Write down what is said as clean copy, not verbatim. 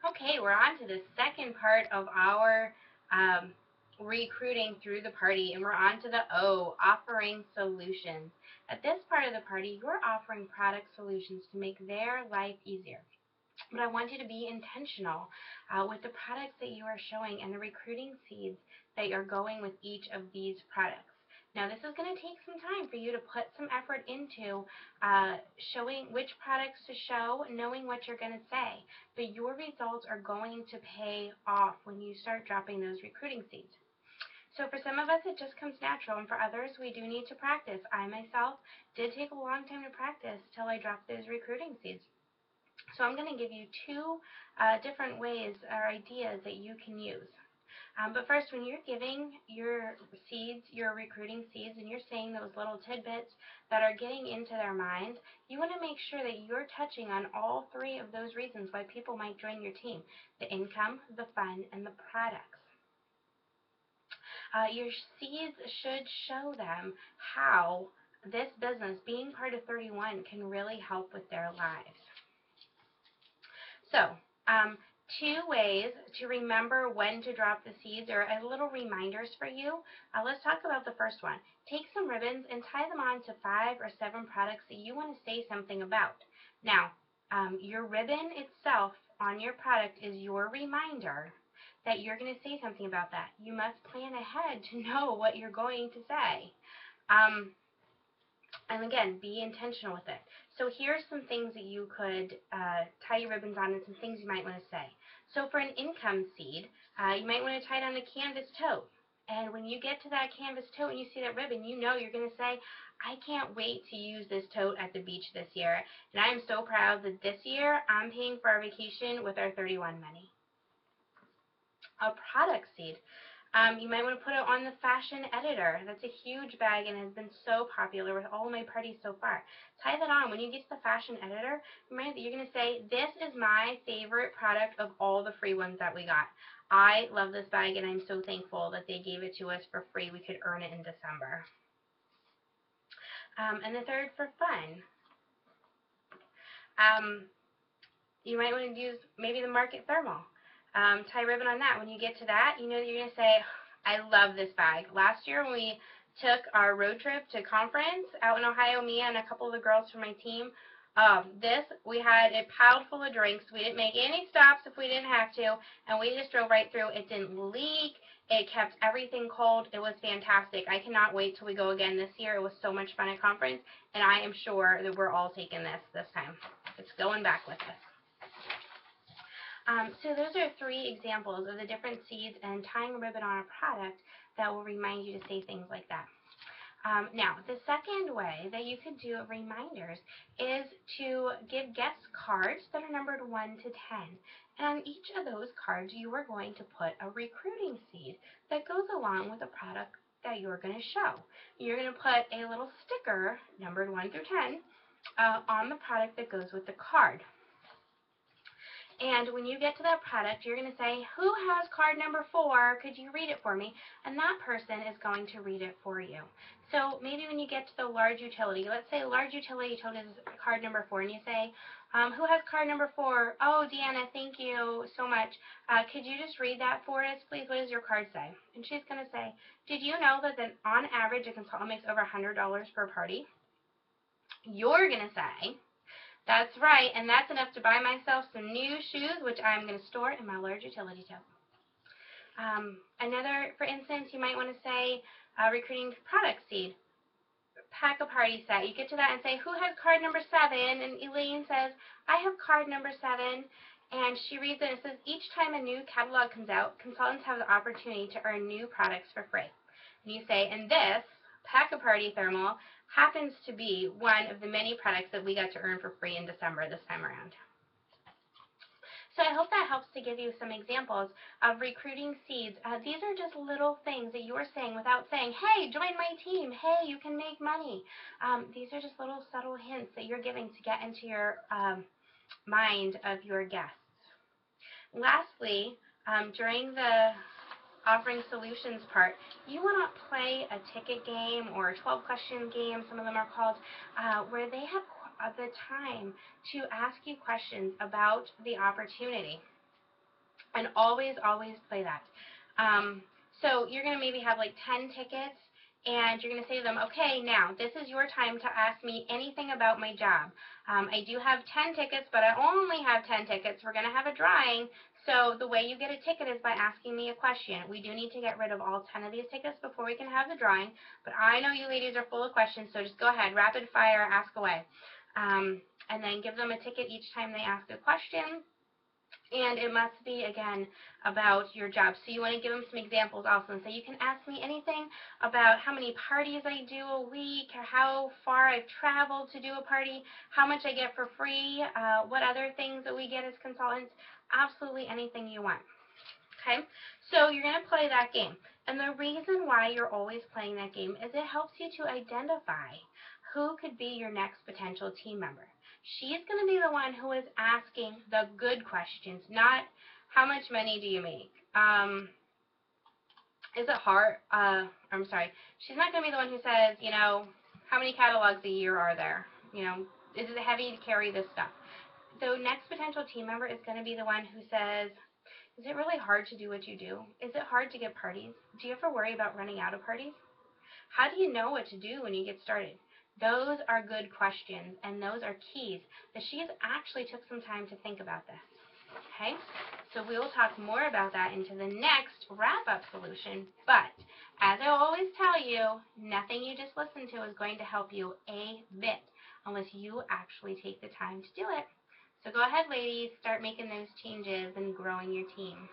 Okay, we're on to the second part of our um, recruiting through the party, and we're on to the O, offering solutions. At this part of the party, you're offering product solutions to make their life easier. But I want you to be intentional with the products that you are showing and the recruiting seeds that you're going with each of these products. Now, this is going to take some time for you to put some effort into showing which products to show, knowing what you're going to say. But your results are going to pay off when you start dropping those recruiting seeds. So for some of us, it just comes natural, and for others, we do need to practice. I myself did take a long time to practice till I dropped those recruiting seeds. So I'm going to give you two different ways or ideas that you can use. But first, when you're giving your seeds, your recruiting seeds, and you're saying those little tidbits that are getting into their minds, you want to make sure that you're touching on all three of those reasons why people might join your team: the income, the fun, and the products. Your seeds should show them how this business, being part of 31, can really help with their lives. So, two ways to remember when to drop the seeds, or as little reminders for you. Let's talk about the first one. Take some ribbons and tie them on to 5 or 7 products that you want to say something about. Now, your ribbon itself on your product is your reminder that you're going to say something about that. You must plan ahead to know what you're going to say. And again, be intentional with it. So here's some things that you could tie your ribbons on, and some things you might want to say. So for an income seed, you might want to tie it on a canvas tote. And when you get to that canvas tote and you see that ribbon, you know you're going to say, I can't wait to use this tote at the beach this year. And I am so proud that this year I'm paying for our vacation with our 31 money. A product seed. You might want to put it on the fashion editor. That's a huge bag and has been so popular with all my parties so far. Tie that on. When you get to the fashion editor, remember that you're going to say, this is my favorite product of all the free ones that we got. I love this bag and I'm so thankful that they gave it to us for free. We could earn it in December. And the third, for fun. You might want to use maybe the Market Thermal. Tie ribbon on that. When you get to that, you know that you're going to say, I love this bag. Last year when we took our road trip to conference out in Ohio, me and a couple of the girls from my team, we had it piled full of drinks. We didn't make any stops if we didn't have to, and we just drove right through. It didn't leak. It kept everything cold. It was fantastic. I cannot wait till we go again this year. It was so much fun at conference, and I am sure that we're all taking this time. It's going back with us. So those are 3 examples of the different seeds and tying a ribbon on a product that will remind you to say things like that. Now, the second way that you could do reminders is to give guest cards that are numbered 1 to 10. And on each of those cards, you are going to put a recruiting seed that goes along with the product that you're going to show. You're going to put a little sticker numbered 1 through 10 on the product that goes with the card. And when you get to that product, you're going to say, who has card number 4? Could you read it for me? And that person is going to read it for you. So maybe when you get to the large utility, let's say large utility tote is card number 4, and you say, who has card number 4? Oh, Deanna, thank you so much. Could you just read that for us, please? What does your card say? And she's going to say, did you know that on average a consultant makes over $100 per party? You're going to say, that's right, and that's enough to buy myself some new shoes, which I'm going to store in my large utility tote. Another, for instance, you might want to say, recruiting product seed, pack a party set. You get to that and say, who has card number 7? And Elaine says, I have card number 7. And she reads it and it says, each time a new catalog comes out, consultants have the opportunity to earn new products for free. And you say, and this, Pack a Party Thermal, happens to be one of the many products that we got to earn for free in December this time around. So I hope that helps to give you some examples of recruiting seeds. These are just little things that you're saying without saying, hey, join my team. Hey, you can make money. These are just little subtle hints that you're giving to get into your mind of your guests. Lastly, during the offering solutions part, you want to play a ticket game or a 12-question game, some of them are called, where they have the time to ask you questions about the opportunity. And always, always play that. Um, so you're going to maybe have like 10 tickets, and you're going to say to them, okay, now this is your time to ask me anything about my job. I do have 10 tickets, but I only have 10 tickets. We're going to have a drawing. So the way you get a ticket is by asking me a question. We do need to get rid of all 10 of these tickets before we can have the drawing, but I know you ladies are full of questions, so just go ahead, rapid fire, ask away. And then give them a ticket each time they ask a question. And it must be, again, about your job. So you want to give them some examples also and say, you can ask me anything about how many parties I do a week, or how far I've traveled to do a party, how much I get for free, what other things that we get as consultants, absolutely anything you want. Okay, so you're going to play that game. And the reason why you're always playing that game is it helps you to identify who could be your next potential team member. She's going to be the one who is asking the good questions, not how much money do you make? Is it hard? I'm sorry. She's not going to be the one who says, how many catalogs a year are there? Is it heavy to carry this stuff? The next potential team member is going to be the one who says, is it really hard to do what you do? Is it hard to get parties? Do you ever worry about running out of parties? How do you know what to do when you get started? Those are good questions, and those are keys that she's actually took some time to think about this. Okay? So we will talk more about that into the next wrap-up solution, but as I always tell you, nothing you just listen to is going to help you a bit unless you actually take the time to do it. So go ahead, ladies, start making those changes and growing your team.